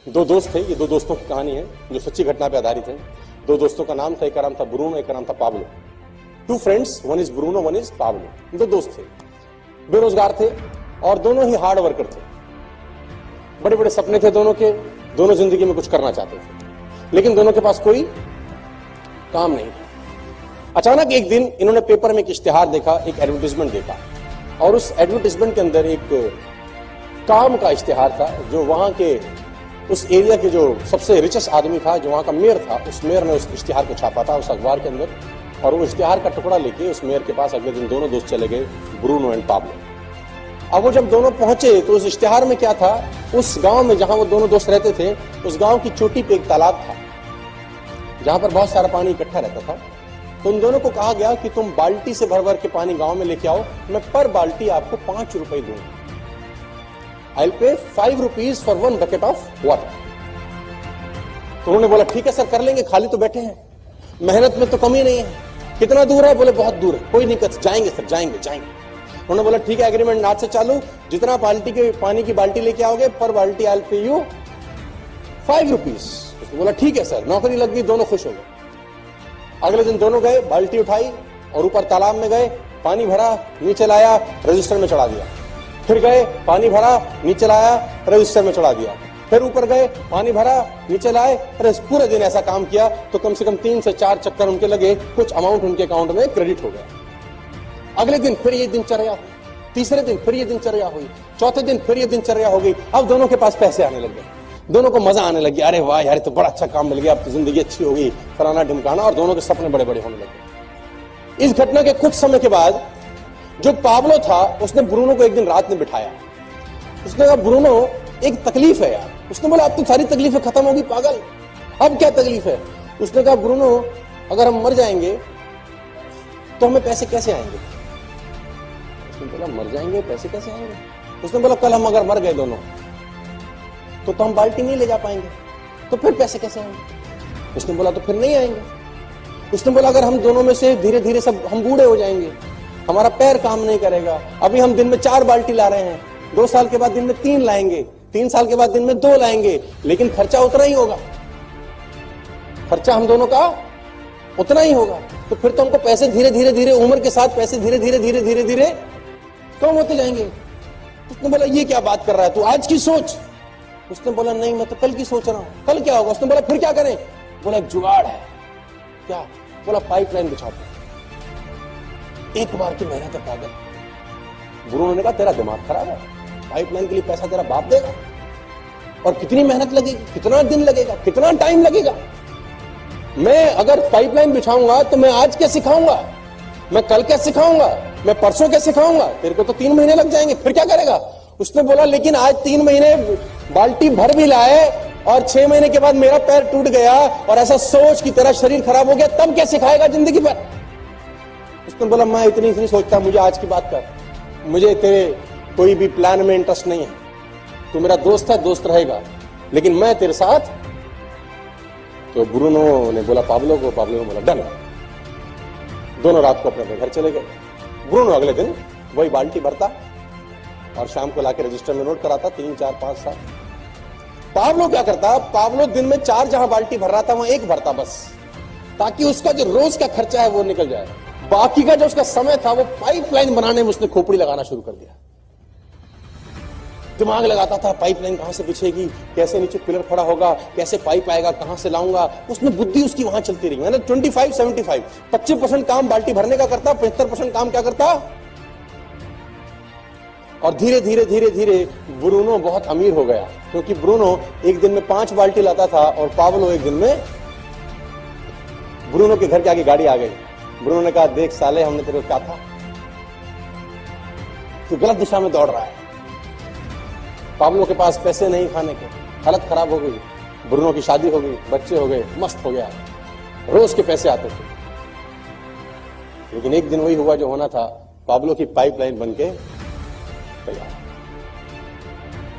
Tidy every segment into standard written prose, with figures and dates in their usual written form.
दो दोस्त थे, ये दो दोस्तों की कहानी है जो सच्ची घटना पे आधारित है। दो दोस्तों का नाम था, एक का नाम था ब्रूनो, एक का नाम था Pablo. Two friends, one is Bruno, one is Pablo. दो दोस्त थे, बेरोजगार थे और दोनों ही हार्ड वर्कर थे। बड़े बड़े सपने थे दोनों के, दोनों जिंदगी में कुछ करना चाहते थे, लेकिन दोनों के पास कोई काम नहीं था। अचानक एक दिन इन्होंने पेपर में एक इश्तिहार देखा, एक एडवर्टाइजमेंट देखा, और उस एडवर्टाइजमेंट के अंदर एक काम का इश्तिहार था जो वहां के उस एरिया के जो सबसे रिचेस्ट आदमी था, जो वहां का मेयर था, उस मेयर ने उस इश्तिहार को छापा था उस अखबार के अंदर। और वो इश्तिहार का टुकड़ा लेके उस मेयर के पास अगले दिन दोनों दोस्त चले गए, ब्रूनो एंड पाब्लो। अब वो जब दोनों पहुंचे तो उस इश्तिहार में क्या था, उस गांव में जहां वो दोनों दोस्त रहते थे, उस गांव की चोटी पे एक तालाब था जहां पर बहुत सारा पानी इकट्ठा रहता था। तो उन दोनों को कहा गया कि तुम बाल्टी से भर भर के पानी गांव में लेके आओ, मैं पर बाल्टी आपको 5 रुपए दूंगा। I will pay 5 rupees for 1 bucket of water. तो उन्होंने बोला ठीक है सर, कर लेंगे, खाली तो बैठे हैं, मेहनत में तो कमी नहीं है। कितना दूर है? बोले बहुत दूर है। कोई नहीं, जाएंगे सर, जाएंगे जाएंगे। उन्होंने बोला ठीक है, एग्रीमेंट आज से चालू, जितना बाल्टी के पानी की बाल्टी लेके आओगे पर बाल्टी I will pay you 5 rupees. उसने बोला ठीक है सर, नौकरी लग गई, दोनों खुश हो गए। अगले दिन दोनों गए, बाल्टी उठाई और ऊपर तालाब में गए, पानी भरा, नीचे लाया, रजिस्टर में चढ़ा दिया। फिर गए, पानी भरा, नीचे लाया, रजिस्टर में चढ़ा दिया। फिर ऊपर गए, पानी भरा, नीचे लाए। पूरे दिन ऐसा काम किया तो कम से कम 3 से 4 चक्कर उनके लगे, कुछ अमाउंट उनके अकाउंट में क्रेडिट हो गया। अगले दिन फिर ये दिनचर्या हुई, तीसरे दिन फिर ये दिनचर्या हुई, चौथे दिन फिर ये दिनचर्या हो गई। अब दोनों के पास पैसे आने लग गए, दोनों को मजा आने लग गया। अरे वाह यार, तो बड़ा अच्छा काम मिल गया, अब तो जिंदगी अच्छी हो गई, फलाना ढिमकाना, और दोनों के सपने बड़े बड़े होने लगे। इस घटना के कुछ समय के बाद जो पाब्लो था उसने ब्रूनो को एक दिन रात में बिठाया। उसने कहा ब्रूनो, एक तकलीफ है यार। उसने बोला अब तो सारी तकलीफें खत्म होगी पागल, अब क्या तकलीफ है? उसने कहा ब्रूनो, अगर हम मर जाएंगे तो हमें पैसे कैसे आएंगे? उसने बोला मर जाएंगे, पैसे कैसे आएंगे? उसने बोला कल हम अगर मर गए दोनों तो हम बाल्टी नहीं ले जा पाएंगे, तो फिर पैसे कैसे आएंगे? उसने बोला तो फिर नहीं आएंगे। उसने बोला अगर हम दोनों में से धीरे धीरे सब हम बूढ़े हो जाएंगे, हमारा पैर काम नहीं करेगा, अभी हम दिन में 4 बाल्टी ला रहे हैं, 2 साल के बाद दिन में 3 लाएंगे, 3 साल के बाद दिन में 2 लाएंगे, लेकिन खर्चा उतना ही होगा, खर्चा हम दोनों का उतना ही होगा। तो फिर तो हमको पैसे धीरे धीरे धीरे, उम्र के साथ पैसे धीरे धीरे धीरे धीरे धीरे कम होते जाएंगे। उसने बोला ये क्या बात कर रहा है तू, आज की सोच। उसने बोला नहीं, मैं तो कल की सोच रहा हूं, कल क्या होगा? उसने बोला फिर क्या करें? बोला एक जुगाड़ है। क्या? बोला पाइपलाइन बिछाओ। एक बार की मेहनत है पागल। ब्रूनो ने कहा तेरा दिमाग खराब है, पाइपलाइन के लिए पैसा तेरा बाप देगा, और कितनी मेहनत लगेगी, कितना दिन लगेगा, कितना टाइम लगेगा? मैं अगर पाइपलाइन बिछाऊंगा तो मैं आज क्या सिखाऊंगा, मैं कल क्या सिखाऊंगा, मैं परसों क्या सिखाऊंगा? तेरे को तो 3 महीने लग जाएंगे, फिर क्या करेगा? उसने बोला लेकिन आज 3 महीने बाल्टी भर भी लाए और 6 महीने के बाद मेरा पैर टूट गया और ऐसा सोच की तरह शरीर खराब हो गया, तब क्या सिखाएगा जिंदगी भर? उसने बोला मैं इतनी नहीं सोचता, मुझे आज की बात कर, मुझे तेरे कोई भी प्लान में इंटरेस्ट नहीं है, तू मेरा दोस्त है, दोस्त रहेगा, लेकिन मैं तेरे साथ। तो ब्रूनो ने बोला पाब्लो को, पाब्लो ने बोला डन। दोनों रात को अपने घर चले गए। ब्रूनो अगले दिन वही बाल्टी भरता और शाम को लाके रजिस्टर में नोट कराता, 3, 4, 5 साल। पाब्लो क्या करता, पाब्लो दिन में 4 जहां बाल्टी भर रहा था वहां 1 भरता बस, ताकि उसका जो रोज का खर्चा है वो निकल जाए। बाकी का जो उसका समय था वो पाइपलाइन बनाने में उसने खोपड़ी लगाना शुरू कर दिया। दिमाग लगाता था पाइपलाइन कहां से बिछेगी, कैसे नीचे पिलर खड़ा होगा, कैसे पाइप आएगा, कहां से लाऊंगा। उसमें बुद्धि उसकी वहां चलती रही। मैंने 25-75 25% काम बाल्टी भरने का करता, 75% काम क्या करता। और धीरे धीरे धीरे धीरे ब्रूनो बहुत अमीर हो गया, क्योंकि ब्रूनो एक दिन में 5 बाल्टी लाता था और पाब्लो एक दिन में। ब्रूनो के घर के आगे गाड़ी आ गई। ब्रूनो ने कहा देख साले, हमने तेरे को कहा था, तू गलत दिशा में दौड़ रहा है। पाब्लो के पास पैसे नहीं खाने के, हालत खराब हो गई, ब्रूनो की शादी हो गई, बच्चे हो गए, मस्त हो गया, रोज के पैसे आते थे। लेकिन एक दिन वही हुआ जो होना था, पाब्लो की पाइपलाइन बनके तैयार,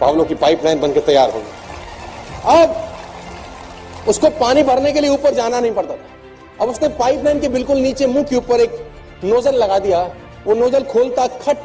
पाब्लो की पाइपलाइन बनके तैयार हो गई। अब उसको पानी भरने के लिए ऊपर जाना नहीं पड़ता था। अब उसने पाइपलाइन के बिल्कुल नीचे मुंह के ऊपर एक नोजल लगा दिया। वो नोजल खोलता, खट